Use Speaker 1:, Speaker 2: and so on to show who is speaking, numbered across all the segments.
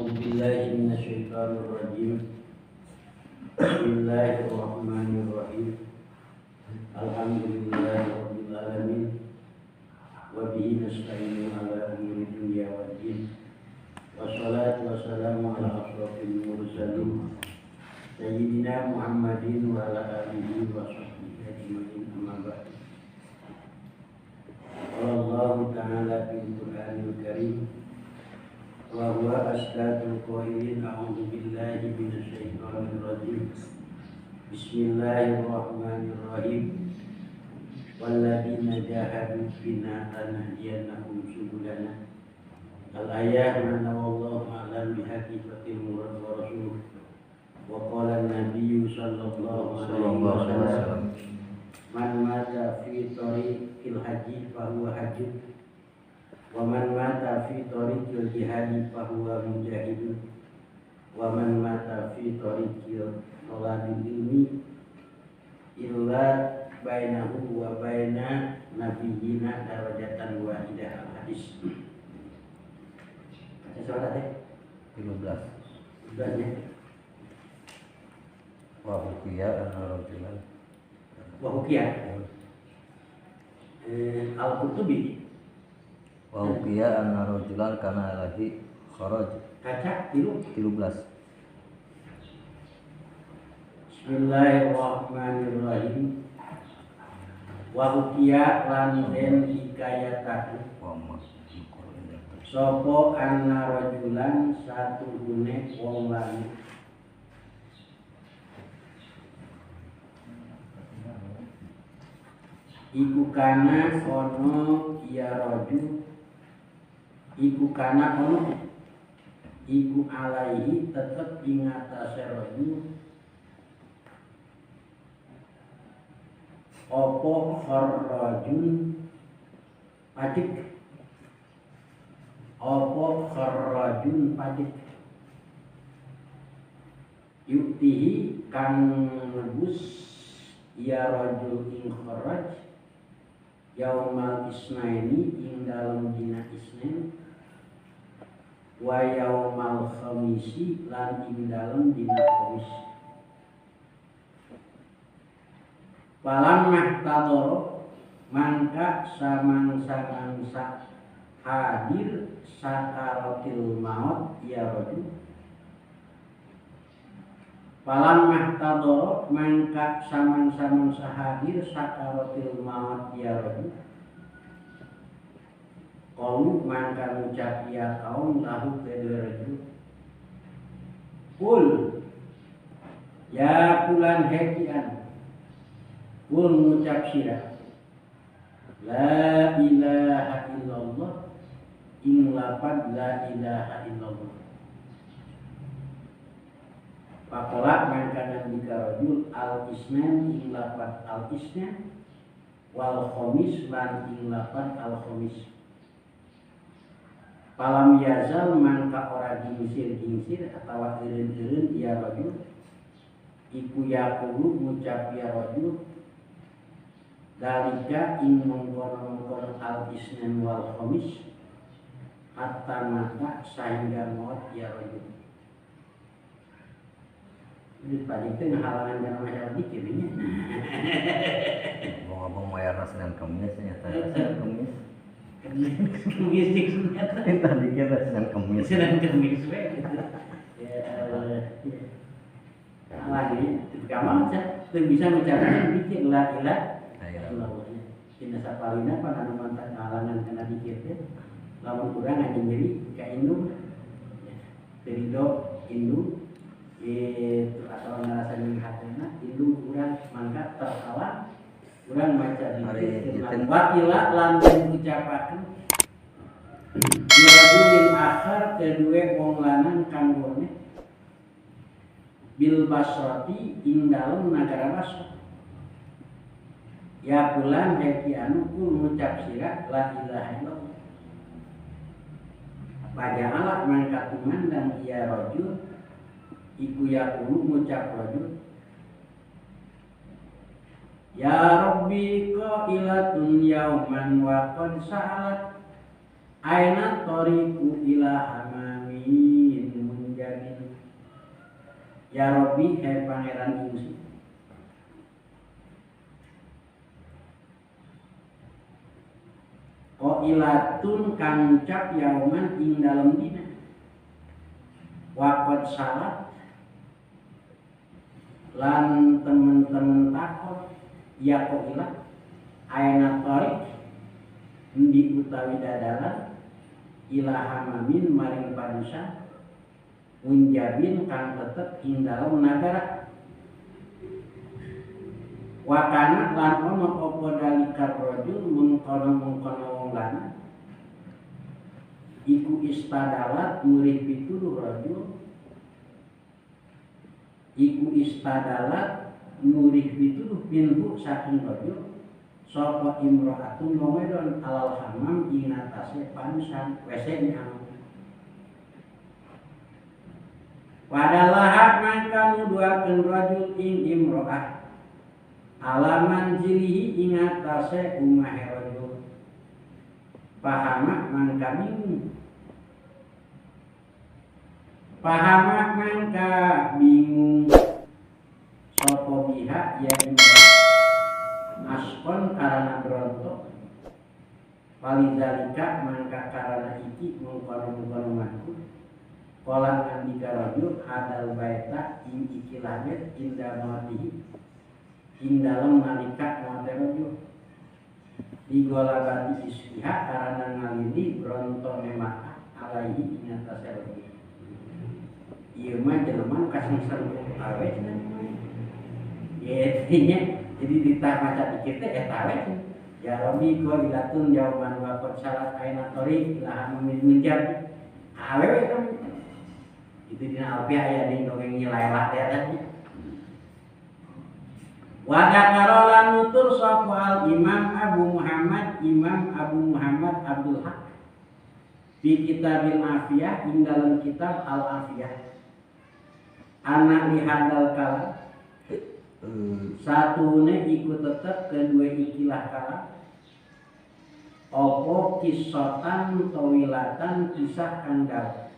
Speaker 1: أعوذ بالله من الشيطان الرجيم. بسم الله الرحمن الرحيم. الحمد لله رب العالمين وبه نستعين على أمور الدنيا والدين والصلاة والسلام على أشرف المرسلين سيدنا محمد وعلى آله وصحبه أجمعين. أما بعد. قال الله تعالى في القرآن الكريم وهو أصدق القائلين أعوذ بالله من الشيطان الرجيم. بسم الله الرحمن الرحيم. والذين جاهدوا فينا لنهدينهم سبلنا. الآية من والله أعلم بحقيقة المراد ورسوله. وقال النبي صلى الله عليه وسلم من مات في طريق الحج فهو حج ومن مات في طريق الجهاد فهو مجاهد ومن مات في طريق طلب العلم إلا بينه وبين نبينا درجة واحدة. Hadis. Baca surat 13 ya.
Speaker 2: Wa hukiya an-rajulan.
Speaker 1: Wa hukiya. Al-Qurtubi.
Speaker 2: Wa hukiya an-rajulan kana alaihi kharaj.
Speaker 1: Kaca 13. Bismillahirrahmanirrahim. Wa hukiya lan den hikayataken sapa anna rajulan satuhune wong lanang iku kana ono ya rajul iku kana ono iku alaihi tetep ing atase rajul apa kharrajun pajak apa kharrajun pajak yuktihi kang nebus ya rajul ing kharraj yaumal isnaini ing dalem dina isnin wa yaumal khamisi lan ing dalem dina khamis. Palam mahtadoro mangka samang-samangsa hadir sakaratil maut ya rajul. Palam mahtadoro mangka samang-samangsa hadir sakaratil maut ya rajul. Qalu mangka ngucap ya kaum lahu kedua rajul. Kul ya pulan hekian. Kul ngucap sirah la ilaha illallah ing lapan la ilaha illallah. Pakola mangkana bika rajul al isnan ing lapan al isnan wal khomis lan ing lapan al khomis. Palam yazal mangka ora gingsir atawa eureun-eureun ya rajul iku yaqulu ngucap ya rajul dalika ing mengkono-mengkono al-isnan wal khamis hatta mata sehingga maut ya rajul. Ini paling itu halangan dalam masalah dikir ini.
Speaker 2: Ngomong mayarna Senin Kamis ternyata Senin Kamis.
Speaker 1: Kamis ternyata.
Speaker 2: Tadi kira Senin Kamis.
Speaker 1: Senin Kamis we gitu. Ya. Lagi gampang saja. Bisa mencapai dikir la ilaha Kina sapalina pan anu mantan halangan kana dikir teh lamun urang anjeun diri ka indung terido indung itu atau ngarasan hatena indung urang mangkat terhalang urang maca dikir wakila lan ucapakeun diradulin akhar kedue wong lanang kanggone bil basrati ing dalem nagara Basra. Ya pulan heki anu ku ngucap sirah la ilaha illallah. Paja'ala mangka tumandang ya rajul iku yaqulu ngucap rajul ya rabbi qailatun yauman wa qad sa'alat aina tariqu ila hamamin Ya Rabbi he pangeran ingsun. Ilatun kang ucap yauman ing dalem dina. Waqad salat lan temen-temen takut ya ilat aina tarik di utawi dadalan ilahamamin maring padusan munjabin kang tetep ing dalem nagara. Wakana lan ono apa dalikar rajul mengkono wong lanang iku istadalat murid pituduh rajul iku istadalat murid pituduh pintu saking rajul sapa imro'atun wong wedon alal hamam ing atase panusan WC ni hamam. Padahal mangka nuduhakeun rajul ing imro'ah alaman jilihi ing atase umahe rajul. Pahama mangka bingung. Pahama mangka bingung sapa pihak ya imro'ah askon karena berontok walizalika mangka karena iki mengkono-mengkono manku kolang andika rajul hadal baita ing iki langit indah mawatihi ing dalem nalika mawate rajul digolabati isliha karena ngalili berontok memang alaihi ing atase rajul. Ieu mah jelema kasih seru awe cenah. Ya intinya jadi ditaca dikit teh eta we. Ya Rabbi ko ilatun jawaban waqad salat aina tori ilahan menjab. Awe we kan. Itu dina alfiah aya di dongeng nyilailah teh tadi. Wa dzakarolan nutur sapa al Imam Abu Muhammad Abdul Haq di Kitabil Afiyah ing dalam kitab Al Afiyah. Anak lihadal kalam satune iku tetep kedua ikilah kalam opo kisotan tawilatan kisah kandal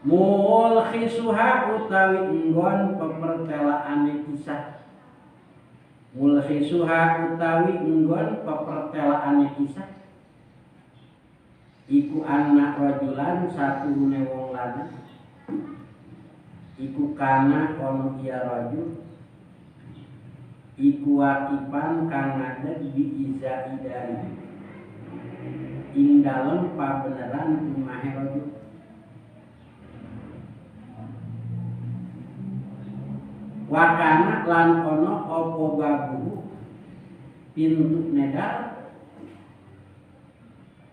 Speaker 1: mul khisuha utawi enggon pepertelaane kisah mul khisuha utawi enggon pepertelaane kisah iku anak rajulan satune wong lanang iku kana ono iya rajul iku wakipan kang ngadeg bi izai dari ing dalem pabeneran umahe rajul. Wakana lan ono apa babu pintu nedal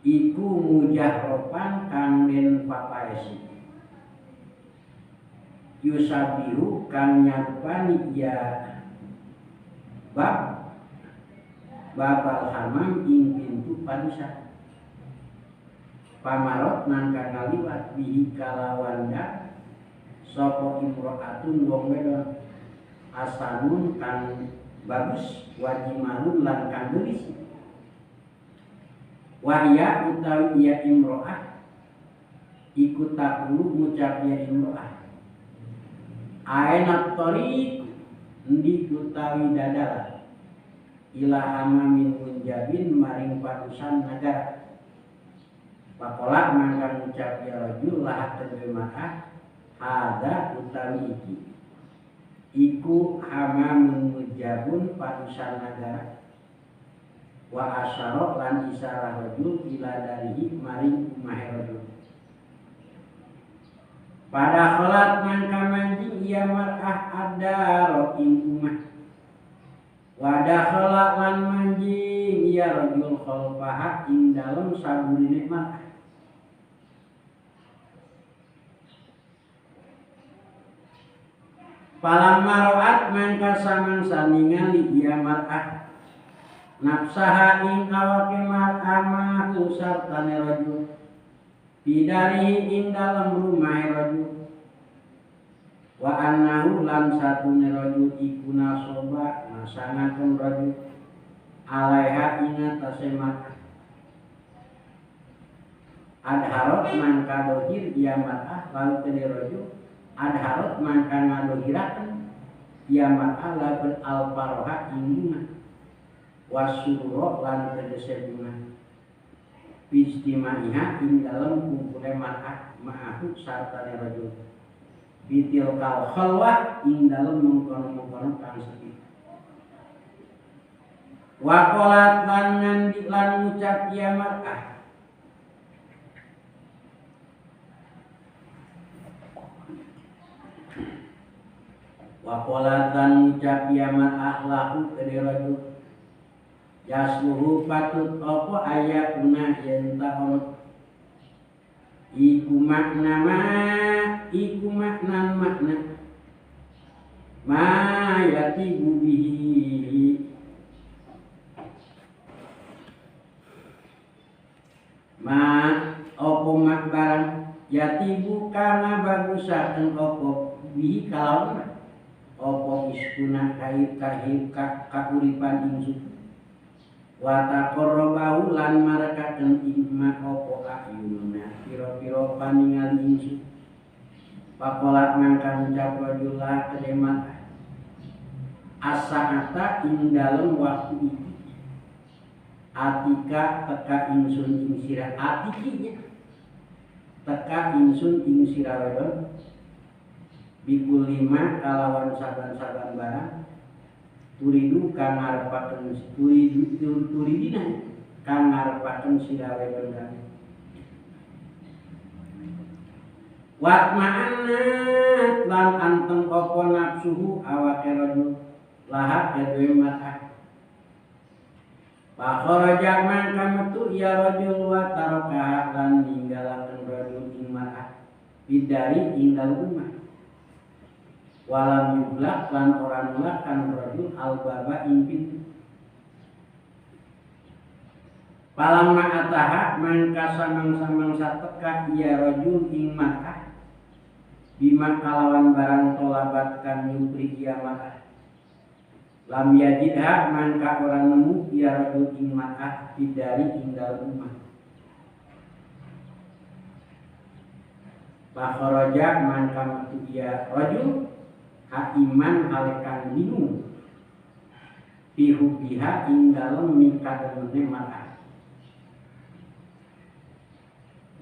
Speaker 1: iku mujahropan kang den papaesi yusabihu kang nyarupani ya babal hamam ing pintu padusan pamarot nangka ngaliwat bihi kalawanda sapa imro'atun wong wedon asanun kang bagus wajimalun lan kang gelis wahya utawi iya imro'ah iku takulu ngucap ya imro'ah aina tariq ndi utawi dadala ila hamamin munjabin maring padusan nagara pakola mangka ngucap ya rajul lah terjemah hada utawi iki iku hamamun munjabun padusan nagara wa asyara lan isarah rajul ila darihi maring umahe rajul. Pada kholat mangka manjing ia mar'ah adaro ing umah. Wadah kholat lan manjing ia rajul khalfaha ing dalem saburine mar'ah. Palam maroat mangka samangsa ningali ia mar'ah nafsaha ing awake mar'ah sartane rajul bidari ing dalam rumah rajul wa annahu lan satune rajul iku nasoba masangaken rajul alaiha ing atase mar'ah adharot mangka dohir ia mar'ah lalu tadi rajul adharot mangka ngadohirakeun ia mar'ah lalu alfaroha ing wasururo lan tegese bunga istimaiha ing dalem kumpule mar'ah ma'ahu sarta rajul bitil kal khalwah ing dalem mengkono-mengkono kang sepi wa qalat lan ngandi lan ngucap ia mar'ah wa qalat lan ngucap ia mar'ah lahu kedhe rajul yasluhu patut apa ayatuna yen taon iku makna ma yatibu bihi ma apa mak barang yatibu kana bagusaken apa bihi kalawan apa iskuna kait kakuripan ingsun wa taqarrabahu lan marakaken imma apa ayunna pira-pira paningali ingsun pakolat mangka ngucap rajullah kedemat as-sa'ata ing dalem waktu iki atika teka ingsun ing sira atikinya teka ingsun ing sira wedon bikul lima kalawan saban-saban barang turidu kang ngarepaken turidina kang ngarepaken sira wedon kami wat ma'anat lan anteng apa nafsuhu awake rajul laha kedue matah pakharaja mangka metu ya rajul wa taraka lan ninggalaken rajul ing mar'ah bidari ing dalem rumah walam yublak lan ora nulakan rajul al-baba ing pintu palamma ataha mangka samang-samang sateka iya rajul ing mar'ah bima kalawan barang tolabat kan yupri iya mar'ah lam yajidha mangka ora nemu iya rajul ing mar'ah bidari ing dalem rumah pakharaja mangka metu iya rajul iman halekan bingung bihubiha ing dalem mikademene mar'ah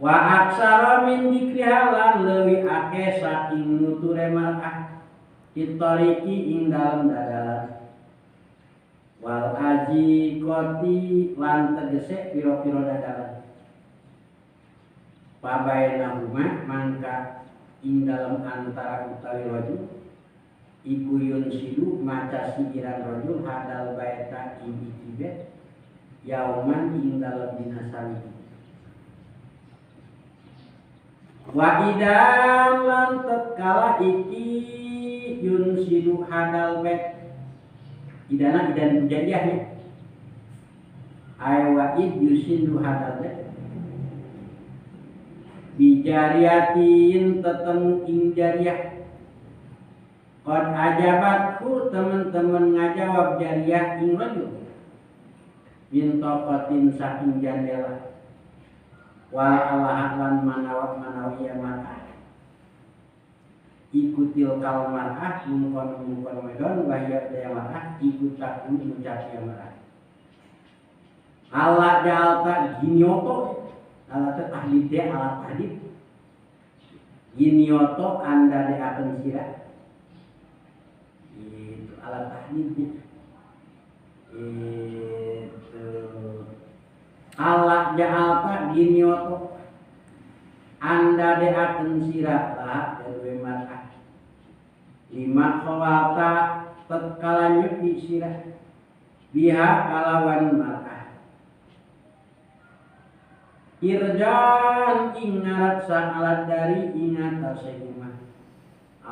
Speaker 1: wa aksara min dikriha lan leuwih akeh saking nuture mar'ah ditoriki ing dalem dadalan wal aji koti lan tegese pira-pira dadalan pabaenahuma mangka ing dalem antara utawi rajul iku yunsidu maca siiran rajul hadal baita ing ikibet yauman ing dalem dina salih wa idan lan tatkala iki yunsidu hadal bait idana idan jadiahnya ay wa id yusindu hadal bait bijariatin tetemu ing jariah qad ajabatku teman-teman ngajawab jariah ing rajul min taqatin saking jandela wal alahan manawi mar'ah ikutil kal mar'ah mungkon wedon wahya daya mar'ah ikut takun ngucap ya mar'ah ala jalta ginyoto ala tahdid ala tahdid ginyoto anda de akan sirah itu alat tahdidnya itu alat ja'alta ginyoto anda deaken sirah lah dari mar'ah lima khawata tatkala nyepi sirah biha kalawan mar'ah irjan ingat sa'alat dari ingat asehumah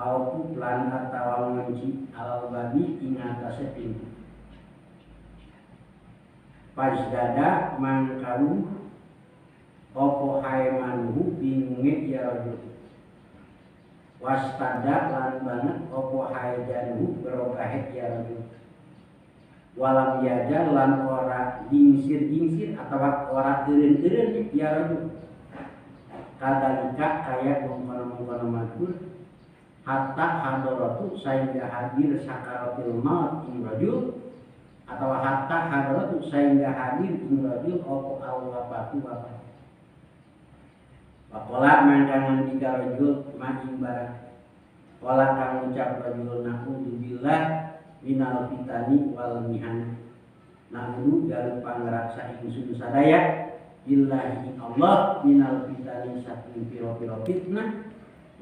Speaker 1: au kuplan atawa ngunci alal babi ingat asepintu Pajdada mangkalu opo haimanuhu bingunge ya rajul wastada lan banget opo haijanuhu berogahet ya rajul walam yajar lan ora gingsir atau ora eureun-eureun ya rajul kadalika kaya mengkono-mengkono matur hatta hadaratu sehingga hadir sakaratul maut ing rajul atau hatta hadaratu sehingga hadir ing rajul opo al-wafatu wafat. Wakola mangkangan tiga rajul maing barang. Kola kang ucap rajul na'udzubillah minal fitani wal mihan. Na'udzu dalu pangraksa ingsun sadaya billahi Allah minal fitani saking pira-pira fitnah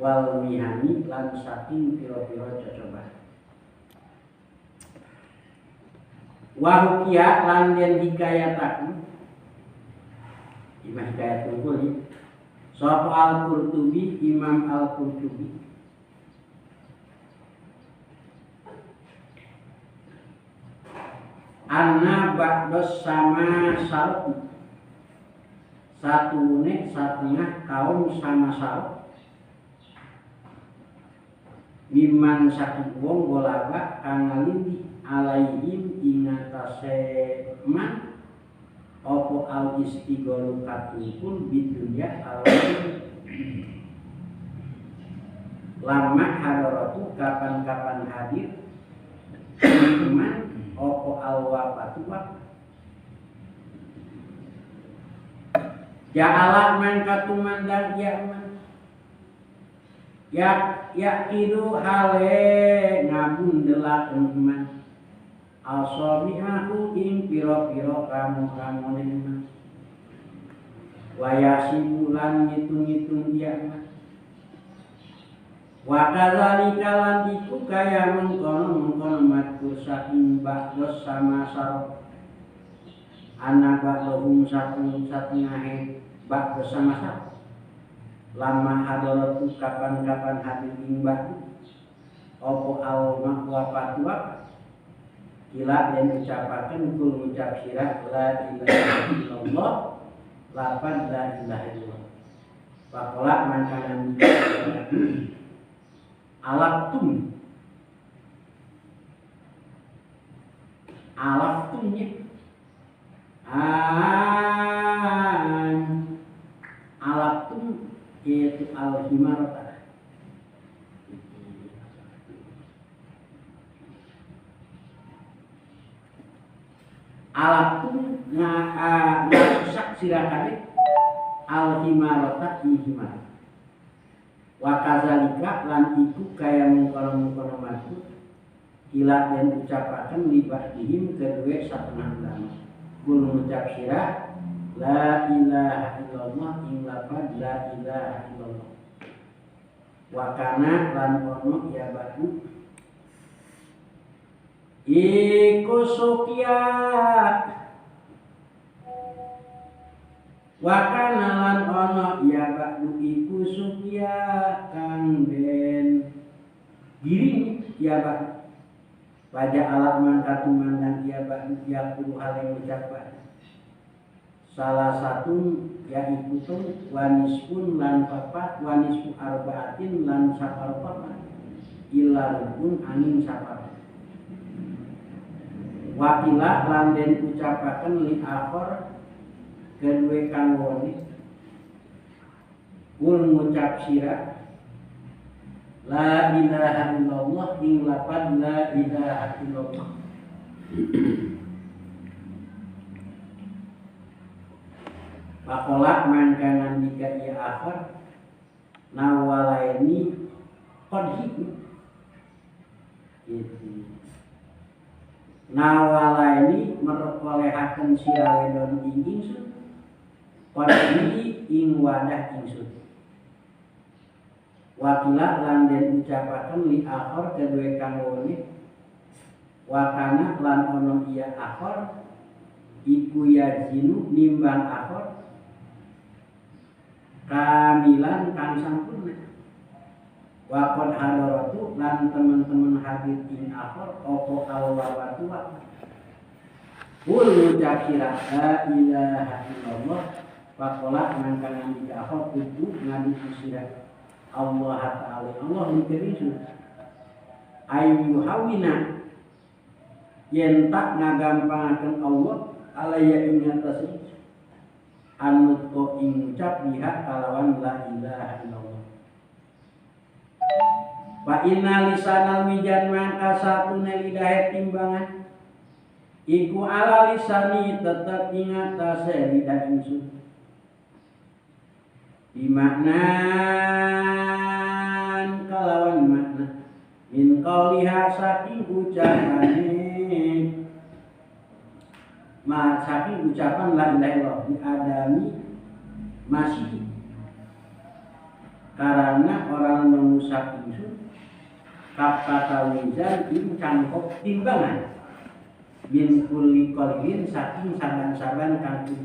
Speaker 1: wal mihani lan saking pira-pira cocobaan. Wa hukiya lan den hikayataken Imam hikayat tungkul sapa Al-Qurtubi Imam Al-Qurtubi anna ba'dos sama salatu satune satengah kaum sama salatu miman saking wong golaba kang ngalindi alaihim ingatase man opo al istigholu katungkul bidunya alaihim lama hadaratu kapan-kapan hadir man opo al wafatu wafat ja'ala man katumandang yaman ya kidu hale ngabundelaken man asabihahu ing pira-pira kamu-kamune man wayasibulan ngitung-ngitung yaman wa kadzalika lan iku kaya mengkono matur saking ba'dos sama sarok anak ba'dhum satengahe ba'dos sama sarok lama hadaratu kapan-kapan hadir ing ba'du opo al wafatu wafat kila dan ucapaken kul ngucap sirah la ilaha illallah lapan la ilaha illallah Pakola makanan alaftum alaftumnya alaftum yaitu al-himarata alaftum ngarusak sirakane al-himarata ihimar wa kadzalika lan iku kaya mengkono-mengkono matur kila den ucapaken libadihim kedue satengah ulama kul ngucap sira la ilaha illallah ing lafaz la ilaha illallah wa kana lan ono ya batu iku sukya wa kana lan ono ya batu iku sukya kang den giring ya batu pada alat mangkat memandang ya batu ya puluh hal yang ucapan salah satu yaitu wanispun lan papat wanispu arbaatin lan sapar papat ilarupun angin sapar wakila lan den ucapaken li akhor kedue kang woni kul ngucap sira la ilaha illallah ing lapan la ilaha illallah Pakola mangkangan jika ia akhir nawalaini kodhi nawalaini merekolehaken sirawedon ingsun kodhi ing wadah ingsun wakila lan den ucapaken li akhir kedue kang woni wakana lan ono iya akhir iku yazinu nimbang akhir kamilan kang sampurna waqad hadaratu lan teman-teman hadir ing akhir opo al-wafatu kul ngucap sira la ilaha illallah faqala mangkana di akhir kudu ngadu sira Allah ta'ala Allah mengkirisu ayu hawina yen tak ngagampangaken Allah alaya ing atas anut ko ing ucap biha kalawan la ilaha illallah. Fa inna lisanal mizan maka satune lidah timbangan iku ala lisani tetap ingat tase lidah ingsun bimaknan kalawan makna min qauliha saking ucapane saking ucapan la ilaha illallah di adami masih karena orang mengusap ingsun kata mizan ing cangkok timbangan bin kulli qalbin saking saban-saban kangku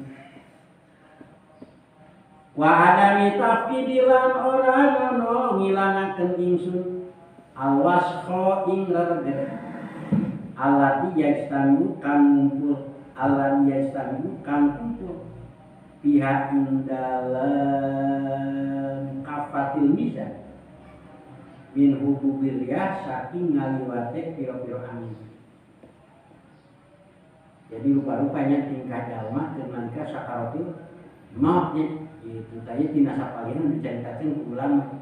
Speaker 1: wa adami tafkidilan orang ono ngilangaken ingsun alwasqa ing lerget alati yastamiu kang ngumpul alati yastamiu kang kumpul pihak ing dalem kafatil mizan min hububil riyah saking ngaliwate piro-piro angin. Jadi rupa-rupanya tingkah jalma kemalika sakaratil mautnya itu tadi tina sapalian diceritakeun ku ulama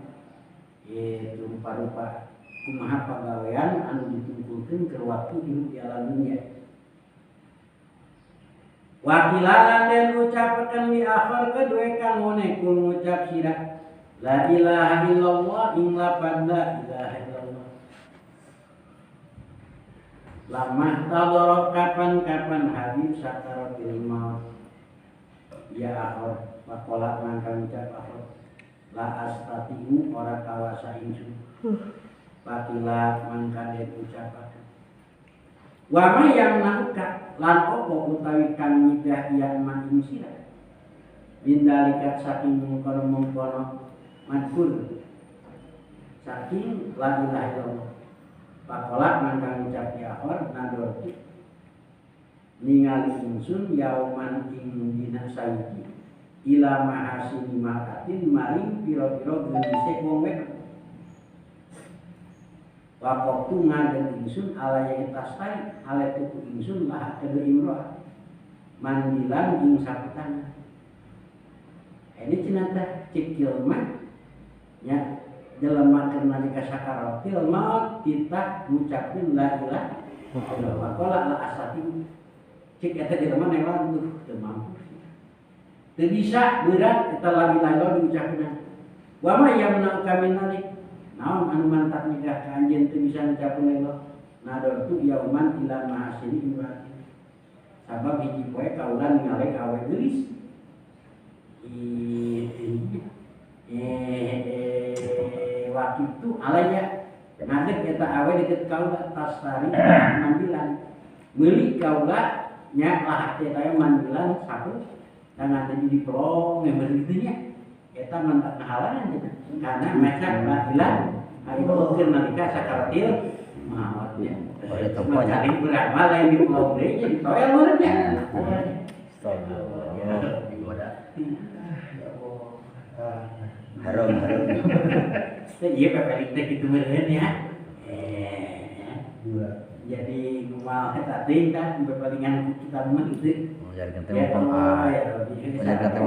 Speaker 1: itu rupa-rupa kumaha pagawean anu dituntulkeun ke waktu hidup di alam dunia. Wakilalan dan ucapkan di akhir kedua kang ngone kul ngucap sira la ilaha illallah ing lafaz la ilaha illallah. Lama tadoro kapan-kapan habib sakaratil maut ya akhir pakola mangkang ucap akhir la astatiu ora kawasa ingsun pakila mangka den ucapaken wa ma yang nauka lan opo utawi kang nyidah iya man ing sira bindalika saking mungkono madkur saking la ilaha illallah pakola mangkang ucap ya akhir nadorti ningali ingsun yauman ing dina saiki ila mahasini makatin maring piro-piro gelisik wong wedok waktu ngaden ingsun ala yang tastai ala tuku ingsun lah kedua imroh mandilan ing saputan ini cenata cekil mah ya dalam makan nalika sakaratil maut kita ngucapin la ilaha illallah qala la asati cek eta di mana yang tuh teu mampu teu bisa berat eta la ilaha illallah diucapkeun wa ma yamna kami nalik naon anu mantap nyegah ka anjeun teu bisa ngucapkeun la ilaha nador tu yauman ila mahasini imrati sabab hiji poe kaulan ngalek awe geulis waktu itu alaya ngadeg eta awe deket kaula tasari mandilan meuli kaula nya lah eta mandilan sapu dan ada di pelong yang berikutnya eta mantap halangan karena macam la ilaha illallah nalika sakaratil maut ya mencari ulama lain di pelong deui jadi toel meureunnya
Speaker 2: harum
Speaker 1: iya pepelik teh kitu meureun ya jadi ngumal eta teh kan pepelingan kita mah gitu
Speaker 2: menjadikan tema ayat atau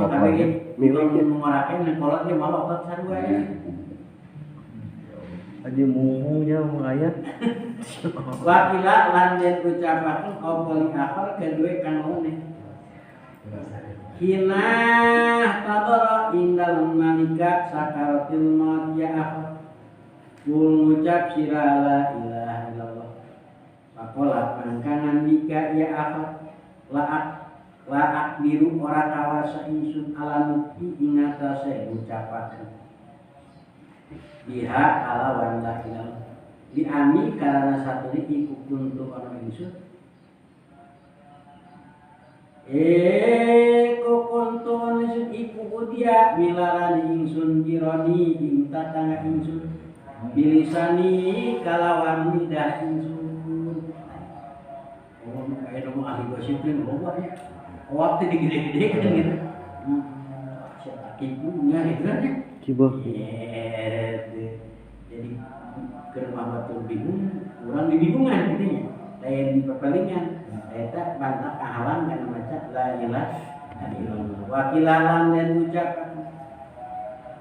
Speaker 2: apa
Speaker 1: milih mengorakeun kolot ge malah otot sarua ya
Speaker 2: aja mumunya ayat
Speaker 1: wakila lan den ucapakeun opoli akal kedue kang one hina tadara indal malika sakaratil maut ya akhir kul ngucap sira la ilaha illallah pakola pangkangan nika ya akhir laak biru ora kawasa ingsun ala nuki ingatase ucapakeun biha kalawan la ilaha di ami karena satu iku kuntu ana ingsun kokonton ingsun iku udia milarani ingsun jironi ing tatangga ingsun bilisani kalawan lidah ingsun kayak dong ahli gosipin loba ya waktu digede-gede kan gitu ibunya itu kan ya
Speaker 2: coba
Speaker 1: jadi ke rumah batur bingung orang dibingungan gitu ya lain di pepelingan eta bantah kahalan karena maca la ilaha wakilan dan ucapan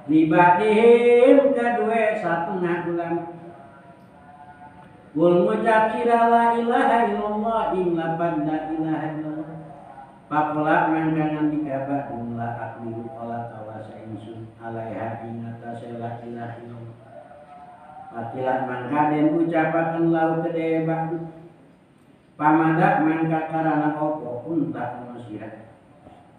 Speaker 1: libadihim kedua satengah bulan wal ngucap sira la ilaha illallah ing lapan la ilaha illallah pakola mangkangan dikabah la akliru olah kawasa insun alaiha ing atase la ilaha illallah wakilan mangka den ucapaken lau gede ba'du pamadak mangka karana opo pun tak ono sira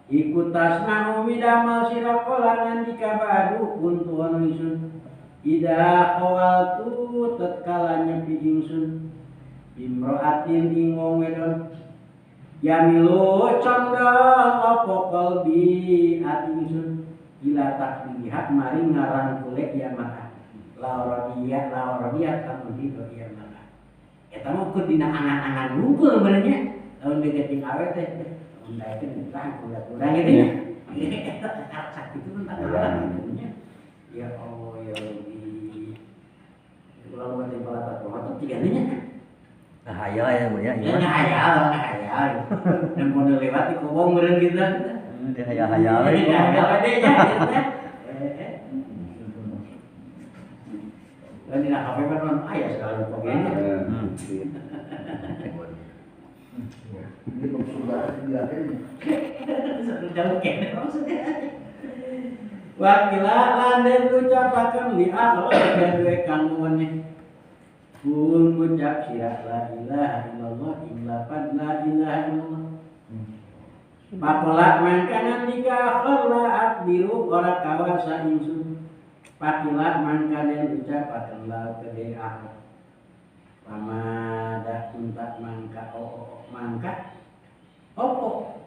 Speaker 1: iku tasna umidama sira kolangan dikabadu kuntu ono insun ida khawaltu tatkala nyepi ingsun bimroatin ing wong wedon yamilu condong apa kalbi ati ingsun ila takdihat mari ngaran kulek ya maka lauradiat kamu hidup ya maka eta mah dina angan-angan ngumpul sebenarnya tahun deketing awet teh undai teh kurang kurang gitu ya eta sakit itu tentang ya Allah ya Rabbi ulang buat yang pala tak atau tiga nya
Speaker 2: Hayal ya punya
Speaker 1: ya hayal dan pondok lewat di kobong meureun gitu
Speaker 2: dia hayal
Speaker 1: deh nya dan di HP kan ayah sekali pokoknya
Speaker 3: ini sudah diakhiri
Speaker 1: jauh kene maksudnya wakila lan ucapaken li Allah kedue kanggoane kul ngucap sira la ilaha illallah ilapan la ilaha illallah pakola mangkanan dikakhalla akbiru ora kawasa insun pakilat mangkanen ucapaken la kedue ahad pamada untak mangka mangka opo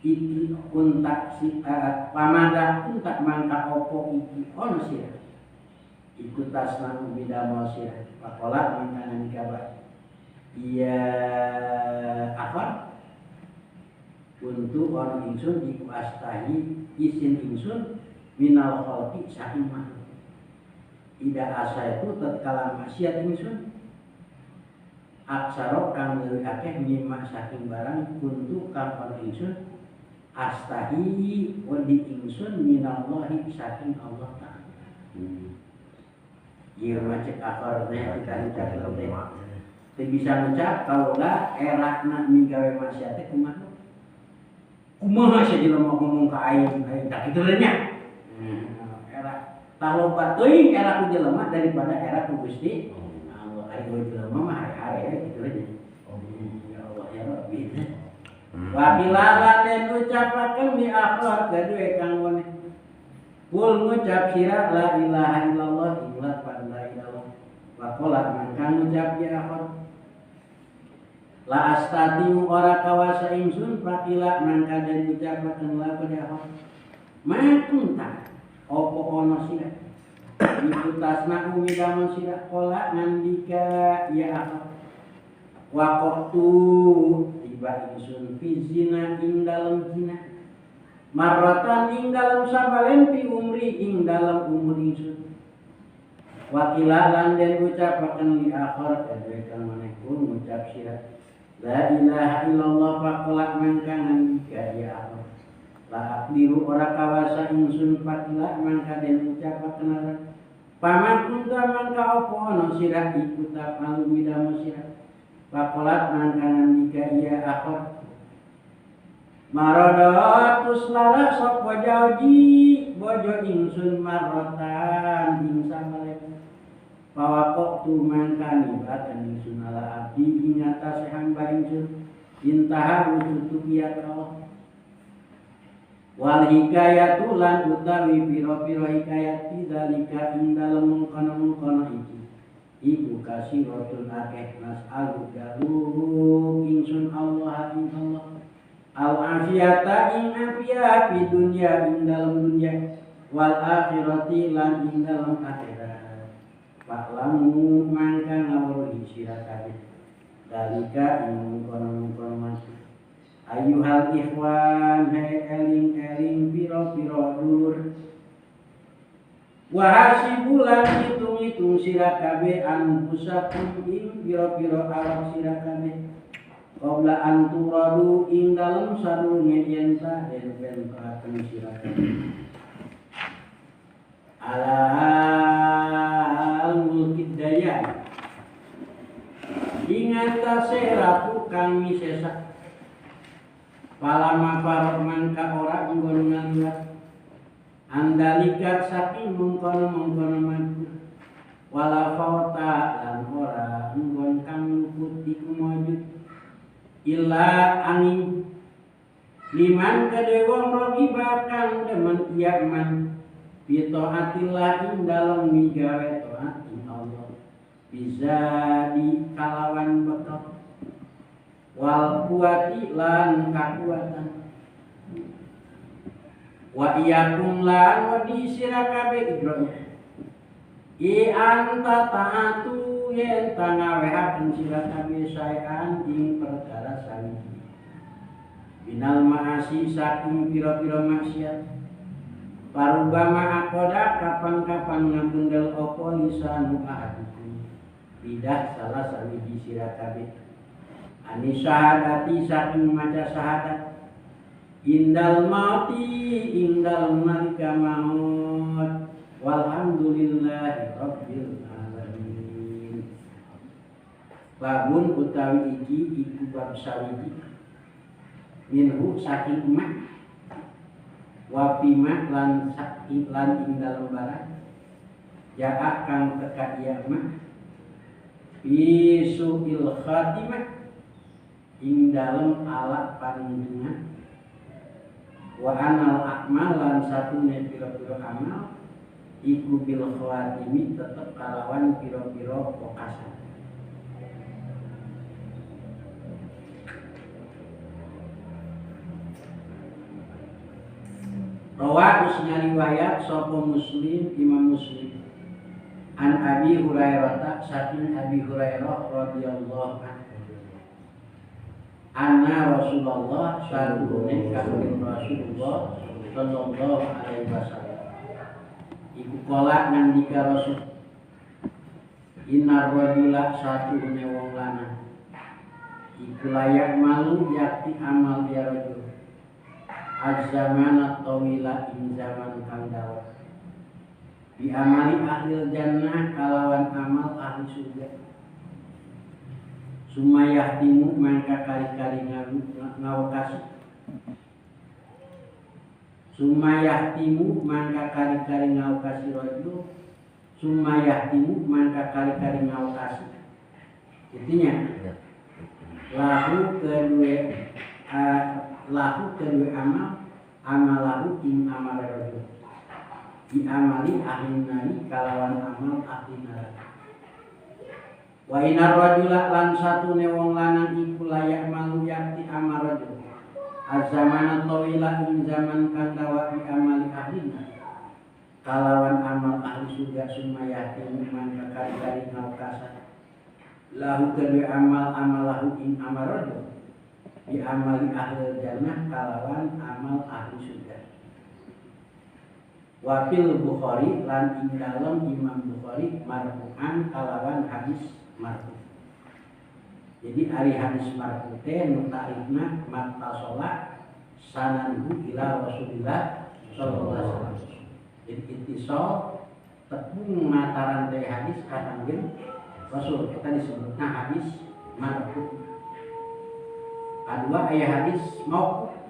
Speaker 1: iki untak sita pamada untak mangka opo iki ono sira iku tasna bidama sira pakola mangkanan dikabar iya apa untuk orang insun iku astahi isin insun minal khalqi saking makhluk ida asa itu tatkala maksiat insun aksaro kang leuwih akeh mimma saking barang kuntu kang ana insun astahi wa di insun minallahi saking Allah taala. Ieu macet akhirnya kita ucap teh. Teu bisa ngucap kalau enggak erakna migawe maksiat teh kumaha? Kumaha sih jelema ngomong ka aing tak kitu nya. Era taloba teuing era ku jelema daripada era ku Gusti Allah. Ari ku jelema mah hari-hari kitu nya. Ya Allah ya Rabbi. Wakilalan den ucapaken di akhir kedue kanggo kul ngucap sira la ilaha illallah illa la ilaha wa qala mangka ngucap ya akhir la astati ora kawasa ingsun fakila mangka den ucapaken la pada akhir makunta opo ono sira iku tasna umidama sira qala ngandika ya akhir waqtu tiba ingsun fi zina ing dalem zina marratan ing dalam sabalen fi umri ing dalam umur ingsun wakila lan den ucapaken li akhir kadhe kang manehun ngucap sira la ilaha illallah faqala mangka ngandika ya akhir la aqdiru ora kawasa ingsun fakila mangka den ucapaken paman kunta mangka opo ana sira iku tapalu midamo sira faqala mangka ngandika ya akhir Marodatus lara sok wajauji bojo ingsun marotan ing samale pawakok tu mangkani bakan ingsun ala abdi ing atase hamba ingsun intaha tutup ya Allah wal hikayatu lan utawi pira-pira hikayat dalika ing dalem mengkono-mengkono iki iku kasiratul akeh nas'alu dalu ingsun Allah ing Allah al-afiyata ing afiyah fi dunya ing dalam dunya wal akhirati lan ing dalam akhirat fa'lamu mangka ngawruhi sira kabeh dalika ing kono-kono masuk ayyuhal ikhwan hai eling-eling pira-pira dur wa hasibulan hitung-hitung sira kabeh anfusakum ing pira-pira awak sira kabeh qabla an turadu ing dalem sadurunge yen ta den pentoaken sira ala mulkid daya ing atase ratu kang misesa palama parok mangka ora nggon ngaliwat andalikat saking mengkono-mengkono mangku wala fauta lan ora nggon kang luput iku mujud illa angin liman kade wong rogiba kang demen iyaman bitaatillah ing dalem migawe taat Allah bisa di kalawan bekal wal kuwati lan kakuatan wa iyakum lan wadi sira kabeh idronya i anta taatu yen tangawehaken sira kabeh saean ing perkara sawiji binal maasi saking pira-pira maksiat parubama akoda kapan-kapan ngabundel opo lisanu ahadikum bidah salah sawiji sira kabeh ani syahadati saking maca syahadat indal mati indal malika maut walhamdulillahi rabbil alamin. Babun utawi iki iku bab sawiji minhu saking emak wapima lan saking lan ing dalem barang ya kang teka iya emak bisuil khatimah ing dalem alat panunjungan wa anal akmal lan satune pira-pira amal iku bil khawatimi tetep kalawan pira-pira pokasan. Rawa usnya riwayat sapa Muslim Imam Muslim an Abi Hurairah saking Abi Hurairah radhiyallahu anhu anna Rasulullah sallallahu Rasulullah sallallahu alaihi wasallam iku kala ngendika Rasul innar rajula satune wong lanang iku layak malu yakti amal ya rajul az-zamana tawila ing zaman kang dawa bi amali ahli jannah kalawan amal ahli surga sumayah timu mangka kali-kali ngawakasi sumayah timu mangka kali-kali ngawakasi rajul sumayah timu mangka kali-kali ngawakasi intinya lahu kedua amal lahu ing amal rajul di amali ahli nari kalawan amal ahli neraka wa inar rajula lan satune wong lanang iku layak malu yakti amal rajul az-zamana tawila ing zaman kang dawa bi amali ahlina kalawan amal ahli surga sumayati mangka kali-kali ngawakasan lahu kedua amal lahu ing amal rajul bi amali ahli jannah kalawan amal ahli surga. Wa fil Bukhari lan ing dalem Imam Bukhari marfu'an kalawan hadis marfu. Jadi ari hadis marfu teh nu tarikna mattasola sananhu ila Rasulillah sallallahu alaihi wasallam. Jadi ittisal tepung mataran teh hadis katanggeun Rasul kita disebutna hadis marfu. Kedua aya hadis mauquf.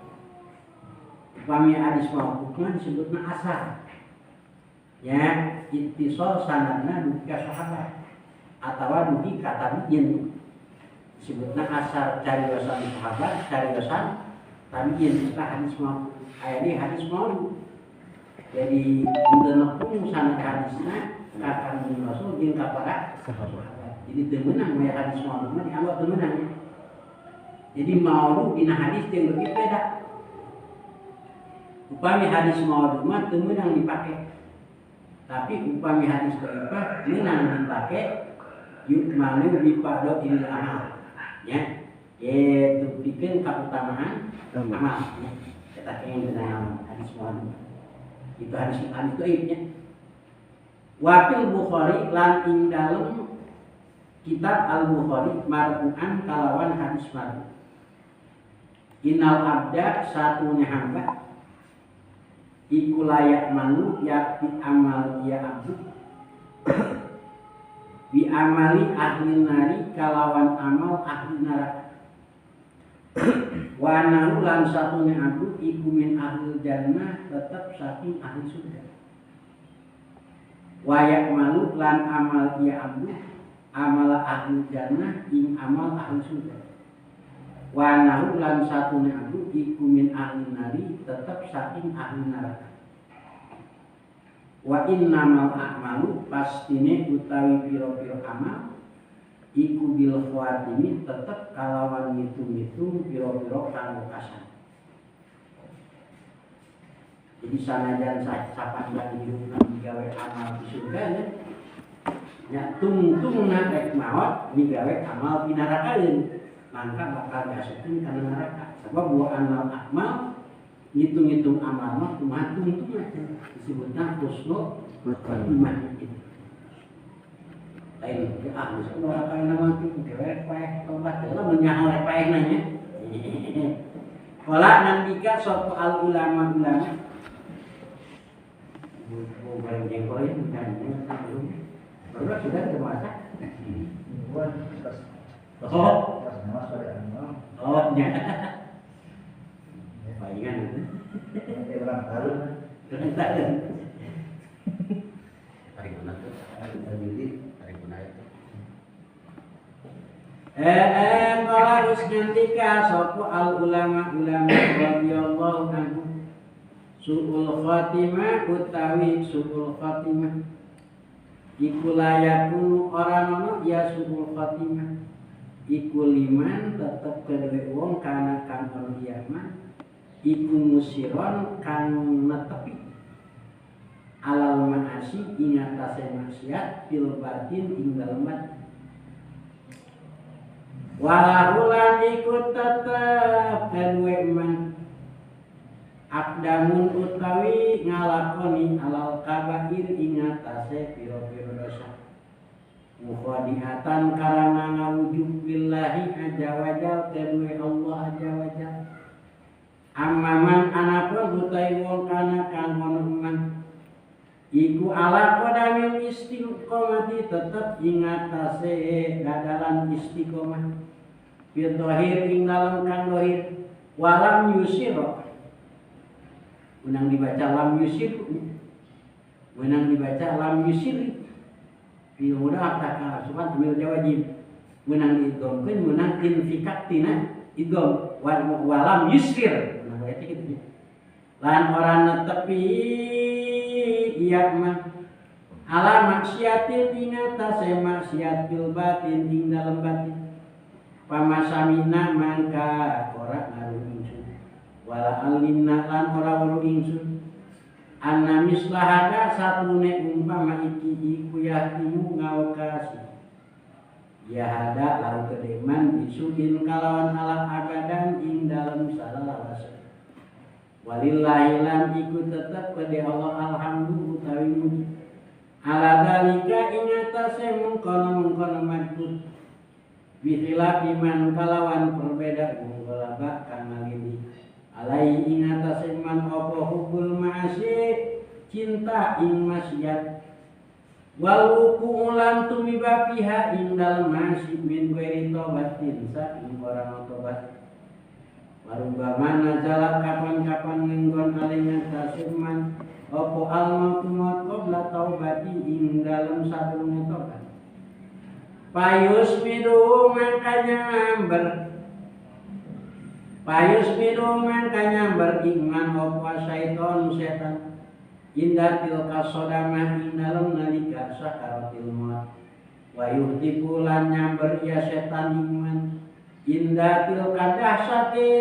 Speaker 1: Upami hadis mauquf mah disebutna asar. Ya, ittisal sanadna dugi ka sahabat atawa dugi ka tabi'in. Disebutna asar cariosan sahabat, cariosan tabi'in. Kita hadis mauquf. Aya di hadis mauquf. Jadi menepung sanad hadisna ka kanjeng Rasul jeung ka para sahabat. Jadi teu meunang we hadis mauquf mah dianggap teu meunang. Jadi mauquf dina hadis teh lebih beda. Upami hadis mauquf mah teu meunang dipake. Tapi upami hadis dhaifah meunang dipake yukmanu bi fadhilil amal. Ya. Yaitu pikeun kautamaan amal. Eta kenging dengan hadis mauquf. Itu hadis dhaifnya. Wa fil Bukhari lan ing dalem kitab Al-Bukhari marfu'an kalawan hadis marfu. Innal abda satunya hamba iku layak malu yakti amal ya abdu bi amali ahli nari kalawan amal ahli neraka wa nahu lan satunya abdu iku min ahli jannah tetap saking ahli surga wa yakmalu lan amal ya abdu amal ahli jannah ing amal ahli surga wa nahu lan satunya abdu iku min ahli nari tetap saking ahli neraka wa innamal a'malu pastine utawi piro-piro amal iku bil khawatimi tetep kalawan ngitung-ngitung piro-piro kanggo kasan jadi sanajan sapa yang hidupna digawe amal di surga nya tungtung rek maot digawe amal di neraka maka bakal diasukeun kana neraka sabab wa anal amal ngitung-ngitung amal mah kumaha tungtung aja disebutna husnul khotimah gitu lain ke geus neraka nama teh dewek paeh tobat lah menyahal paeh nanya wala nandika sapa al ulama goreng jengkol itu kan belum baru sudah termasak oh nya palingan itu
Speaker 3: orang baru
Speaker 1: hari mana tuh hari mana itu kalau harus ngendika sapa al ulama radhiyallahu anhu su'ul khatimah utawi su'ul khatimah iku layakun orang ya su'ul khatimah iku liman tetep kedue wong kana kang ono kiamat iku musiron kang netepi alal ma'asi ing atase maksiat fil batin ing dalem batin walahulan iku tetep kedue man akdamun utawi ngalakoni alal kabair ing atase pira-pira dosa mukhadiatan karena ngawujud billahi azza wajal kedue Allah azza wajal amman anapun utai wong kana kang ono man iku ala qadamil istiqomati tetep ing atase dadalan istiqomah fi dhahir ing dalem kang dhahir walam yusira menang dibaca lam yusir menang dibaca lam yusir fil mudah tak suban amil jawajib menang idghamkeun menang infikaktina idgham walam yusir nah berarti gitu lan orang netepi iya mah ala maksiatil ing atase maksiat fil batin ing dalem batin pamasamina mangka ora ngaruh wala alimna lan ora weruh ingsun anna mislahada satune umpama iki iku yahtimu ngawakasi ya hada lau kedeman bisukin kalawan alam abadan ing dalam salawase walillahi lan iku tetep pada Allah alhamdulillah utawi muji ala dalika ing atase mungkono madhus bihilaf iman kalawan perbeda gulaba kang ngalini alai ing atase man apa hubul ma'asi cinta ing maksiat wal uqulan tumiba fiha ing dalem masih min ghairi taubatin saking orang tobat warubama nazala kapan-kapan ngenggon alainya tasman apa al-mautu maut qabla taubati ing dalem sadurunge tobat payus midu mangkanya beriman apa syaiton setan indah tilka sodamah ing dalem nalika sakaratil maut wa yuhtiku lan nyamber ya setan iman indah tilka dahsate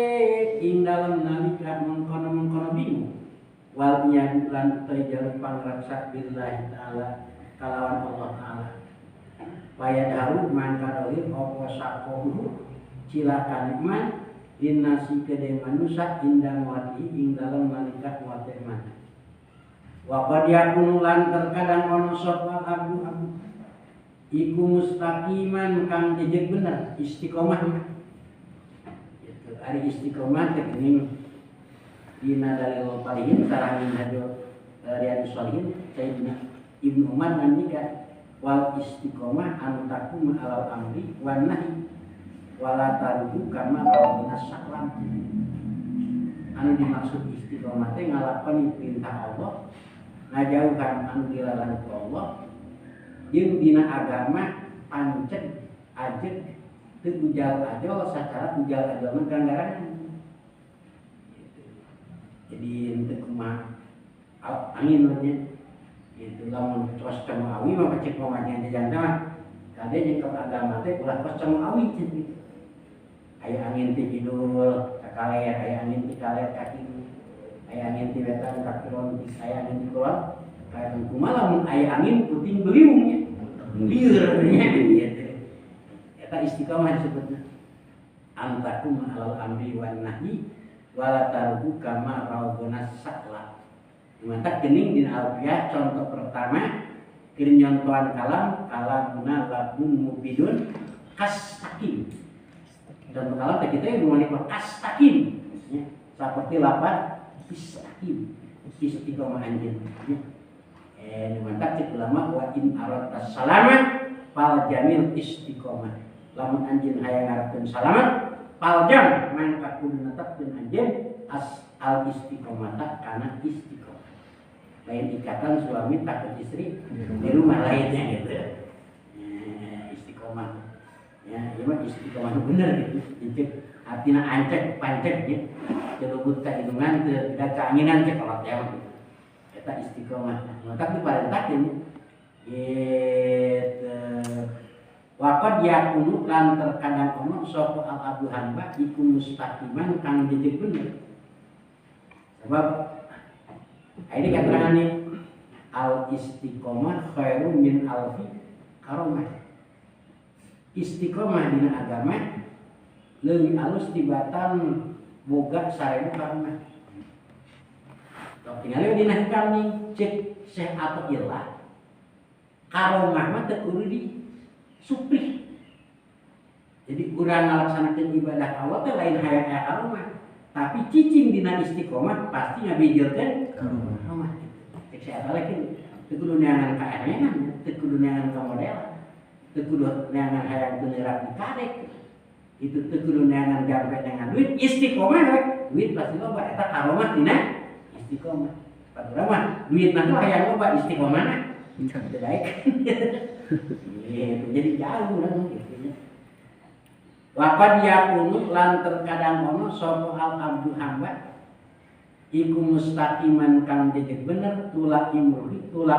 Speaker 1: ing dalem nalika mengkono bingung wal iyad lan tajar pangraksa billahi taala kalawan Allah taala payadahu mangka dohir apa sakohu cilakan iman dinasi kede manusia indah mati ing dalem nalika mati man wa qad yakunu lan terkadang ono sapa abu iku mustaqiman kang jejeg bener istiqomah gitu ari istiqomah teh geuning dina dalil palihin sareng hado Riyadhus Shalihin Sayyidina Ibnu Umar nandika wal istiqomah anu takum alal amri wan nahi wala tarudu kama rabbuna saklam. Anu dimaksud istiqomah teh ngalakoni perintah Allah, ngajauhan anu dilarang ku Allah, jeung dina agama pancet ajeg teu ujal-ajal sacara ujal-ajal mah ganggaran. Jadi untuk kumaha angin nya itu lamun tos cemawi mah pacek pamajian di janda kade jeung ke agama teh ulah tos cemawi gitu. Aya angin ti kidul ka kaler, aya angin ti kaler ka kidul, aya angin ti wetan ka kulon, aya angin ti kulon ka kumaha lamun aya angin puting beliung nya lieur nya gitu. Eta istiqomah disebutna antakum alal amri wan nahi wala taruhu kama rabbuna sakla. Mantap gening dina alfiah contoh pertama keur nyontohan kalamuna labun mubidun kastakim. Contoh kalam teh kita yang malik kastakim ya, seperti lapan istakim istiqomah anjeun ya. Mantap cek ulama wa in aradta salama fal jamil istiqomah. Lamun anjeun hayang ngarepkeun salamat paljam mangka kudu netepkeun anjeun al istiqomah kana istiqomah. Lain ikatan suami takut istri di rumah lainnya gitu. Istiqomah. Ya, ieu mah istiqomah bener gitu. Cicik artina ancek pancek gitu. Jelubut ka hidungan teu kaanginan cek kolot ya gitu. Eta istiqomah. Maka diparentahkeun gitu. Waqad yakunu lan terkadang ono sapa al-abdu hamba iku mustaqiman kang jejeg bener. Sebab ini keterangan nih al istiqomah khairum min alfi karomah. Istiqomah dina agama leuwih alus tibatan boga 1000 karomah. Tok tinggal dina hikam nih cek Syekh Athaillah. Karomah mah teu kudu di supri. Jadi urang ngalaksanakeun ibadah Allah teh lain hayang aya karomah. Tapi cicing dina istiqomah pasti ngabejelkeun karomah. Cek saya lagi teu kudu neangan ka erengan, teu kudu neangan ka model, teu kudu neangan hayang teu neurap di kadek. Itu teu kudu neangan jampe dengan duit, istiqomah we. Duit pasti loba eta karomah dina istiqomah. Padahal mah duitna teh hayang loba istiqomahna. Teu daek. Gitu, jadi jauh lah gitu. Waqad yakunu lan terkadang ono sapa al abdu hamba iku mustaqiman kang jejeg bener tula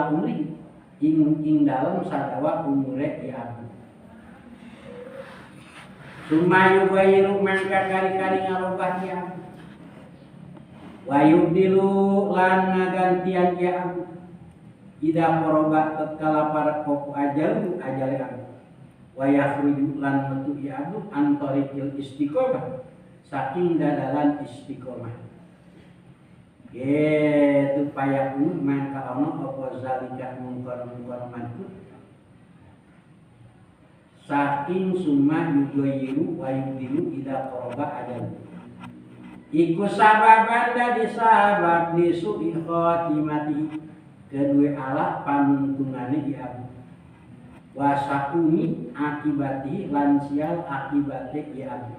Speaker 1: umri ing dalem sadawa umure ya abdu. Sumayu bayiru mangka kari-kari ngarobah ya abdu. Wa yubdilu lan ngagantian ya abdu. Ida koroba tatkala para koku ajale abdu. Wa yakhruju lan metu ya abdu antarikil istiqomah saking dadalan istiqomah. Gitu payah mangka ono apa zalika mungkar mantu saking summa yugoyiru wa yudiru ida koroba ajal. Iku sababan dari sabab disu'i khotimati kedua ala panuntungane di abdu. Wasakuni akibati lansial akibate ya abdu.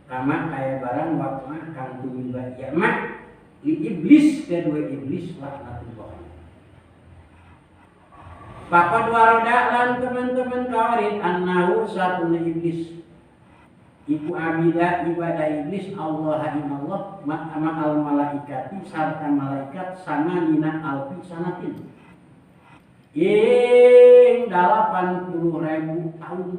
Speaker 1: Kama kaya barang wakma kang tumiba ya mak li iblis kedua iblis laknatullah. Pakad waroda lan teman-teman kawarin annahu satuna iblis iku abida ibadah iblis Allah inallah ma'al malaikati sarta malaikat sama nina alfi sanatin ing 80.000 tahun.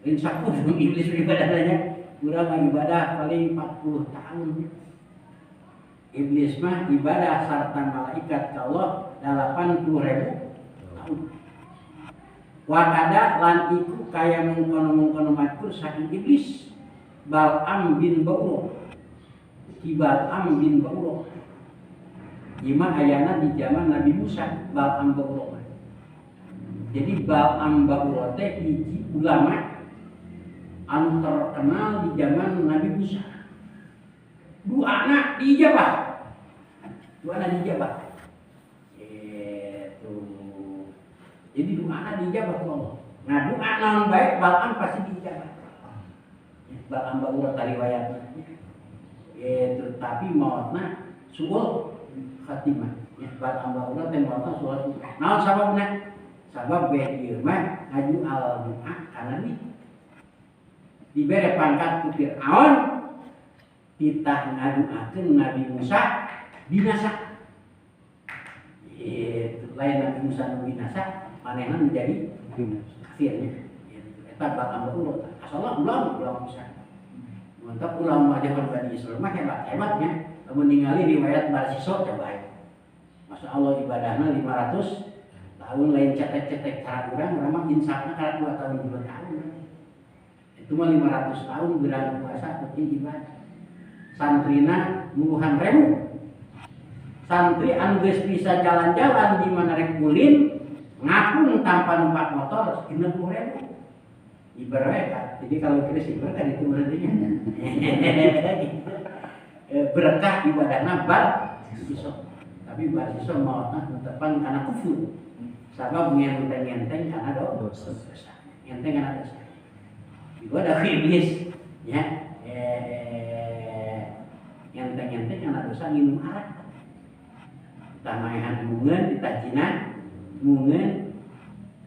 Speaker 1: Insya Allah iblis ibadahnya kurang ibadah paling 40 tahun. Iblis mah ibadah sarta malaikat Allah 80.000 tahun. Wakada lan iku kaya mengkono matur saking iblis Bal'am bin Ba'urah. Bal'am bin Ba'urah Ima ayana di zaman Nabi Musa Bal'am Ba'urah. Jadi Bal'am Ba'urah teh hiji ulama anu terkenal di zaman Nabi Musa. Dua anak dijabah. Itu. Jadi dua anak dijabah ku Allah. Nah doa naon baik Bal'am pasti dijabah. Bal'am baurat riwayatna. Itu tapi mautna suul khatimah. Bal'am baurat teh mautna suul. Naon sababna? Sabab bae ieu mah ngaju al doa kana dibere pangkat ku Fir'aun titah ngaduakeun Nabi Musa binasa. Itu lain Nabi Musa nu binasa, manehna menjadi kafirnya. Eta bakal urut. Asalna ulang Musa. Mantap ulama zaman Bani Israil mah hebatnya. Lamun ningali riwayat Barsiso coba. Masya Allah ibadahna 500 tahun lain cetek-cetek cara urang mah insafna kana 2 tahun 2 tahun. Itu mah 500 tahun berang puasa penting ibadah. Santrina muluhan ribu. Santri anu geus bisa jalan-jalan di mana rek ulin ngapung tanpa numpak motor 60.000. Ibarat jadi kalau kita ibarat kan itu berartinya. Berkah ibadahna bar sisok. Tapi bar sisok mautna tepan karena kufur. Sabab ngenteng-ngenteng karena dosa. Ngenteng karena dosa. Ibadah iblis ya. Ngenteng-ngenteng karena dosa minum arak. Tamahan mungeun ditajina mungeun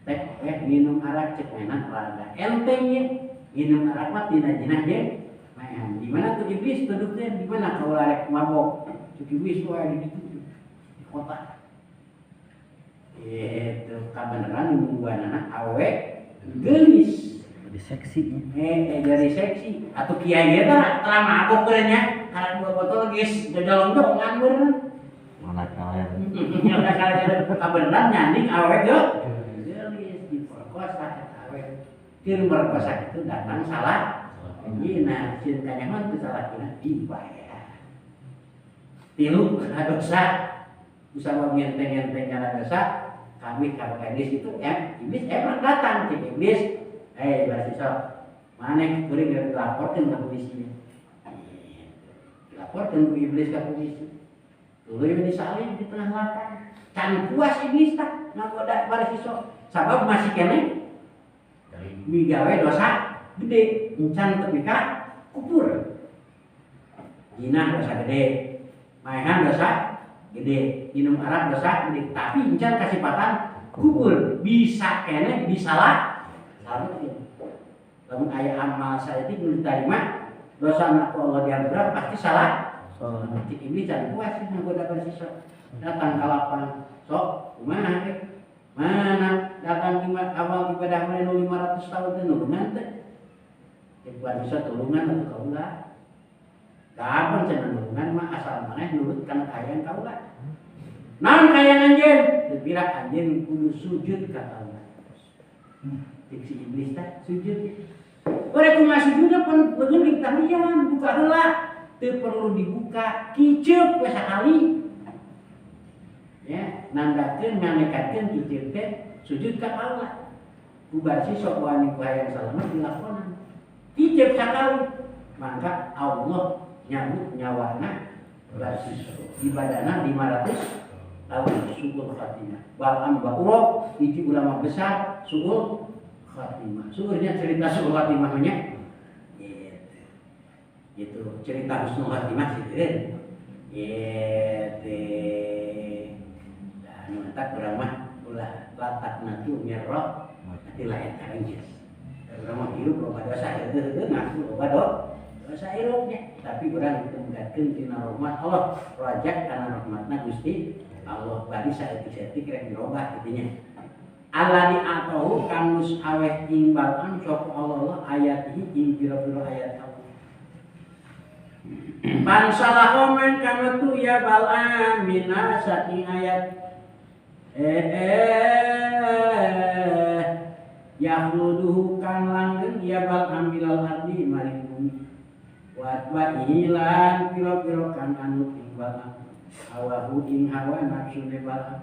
Speaker 1: teh minum arak cek enak rada entengnya minum arak mah tina jinah ge maehan di mana tuh iblis duduknya di mana kalau arek mabok tuh iblis wae di ditu di kota itu kabeneran mungguanana awe geulis
Speaker 2: Jadi seksi.
Speaker 1: Dari seksi atau kiai eta telah mabok kerennya karena 2 botol geus jodong-jodongan bener.
Speaker 2: Mana kalian?
Speaker 1: Udah kalian kabeneran nyanding awet yo. Gelis diperkosa awet. Keur merkosa itu datang salah. Nah, sin kanyaman teu salah kina dibayar. Tilu kana dosa. Usaha ngenteng-ngenteng kana dosa, kami kalau iblis itu iblis emang datang ke iblis. Barsiso, mana kuring dilaporkan ke polisi. Dilaporkan ke iblis ke polisi. Dulu yang disalin di tengah lapang. Can puas iblis tak ngagoda Barsiso. Sabab masih kene migawe dosa gede, encan tepi ka kupur. Zina dosa gede, maehan dosa gede, minum arak dosa gede. Tapi encan kasipatan kupur. Bisa kene disalah. Lamun aya amal saya itu diterima dosa anak Allah diampura pasti salah. Nanti iblis can puas nggoda Barsiso. Datang ka lapang. Sok, kumaha ge? Mana datang awal ibadah mulai 500 tahun teh nulungan teh. Barsiso tulungan atuh kaula. Kapan cenah nulungan mah asal maneh nurut kana kayaan kaula. Naon kayaan anjeun? Teu pira anjeun kudu sujud ka Allah. Si iblis teh sujud. Ore kumaha sujudna pun beungeun tahlilan buka heula. Teu perlu dibuka, kiceup we sakali. Ya, nandakeun nganekakeun kiceup teh sujud ka Allah. Ku Barsiso wani ku hayang salamet dilakonan. Kiceup sakali. Maka Allah nyambut nyawana Barsiso. Ibadahna 500 tahun suul khatimah. Bal'am ba'urah hiji ulama besar suul khatimah. Suulnya cerita suul khatimahnya gitu. Cerita husnul khatimah sih gitu. Dan mantap urang mah ulah latak nanti umirroh nanti layak karenges. Urang mah hirup loba dosa heueuh ngaku loba dosa hirupnya. Tapi urang itu menggatkeun tina rahmat Allah, rajak kana rahmatna Gusti Allah. Bari saeutik-saeutik rek dirobah intinya. Allah diatahu kamus aweh ing Bal'am sapa Allah ayatihi ing pira-pira ayat Allah. Pansalah komen kana tu ya Bal'am mina saking ayat yahluduhu kang langgeng ya Bal'am bilal ardi maring bumi. Wa ilan pira-pira kang anu ing Bal'am hawahu ing hawa nafsune Bal'am.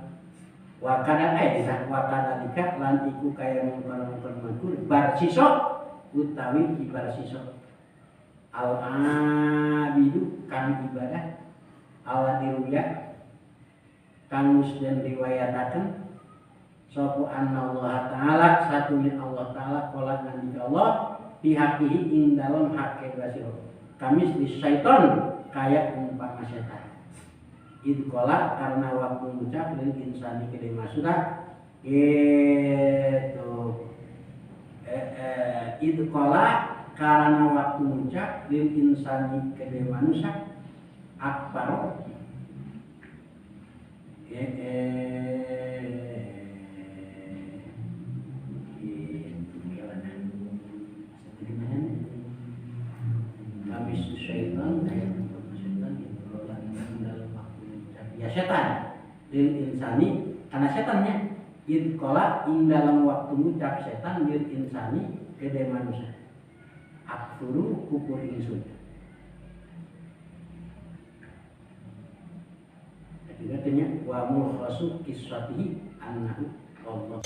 Speaker 1: Wakada dika lan iku kaya mengkono-mengkono Barsiso utawi ibadah sisok al abidu kang ibadah ala diruya kang muslim riwayataken sapa Allah taala satunya Allah taala qala ngendika Allah dihakihi ing dalem hak sira kamis di syaiton kaya umpama setan idkola karena waktu ngucap lil insani kede masudah gitu idkola karena waktu ngucap lil insani kede manusia akbar setan lil insani karena setannya idkola ing dalam waktu ngucap setan lil insani kede manusia akfuru kufur ingsun jadi katanya wa mulkhasu kiswatihi annahu Allah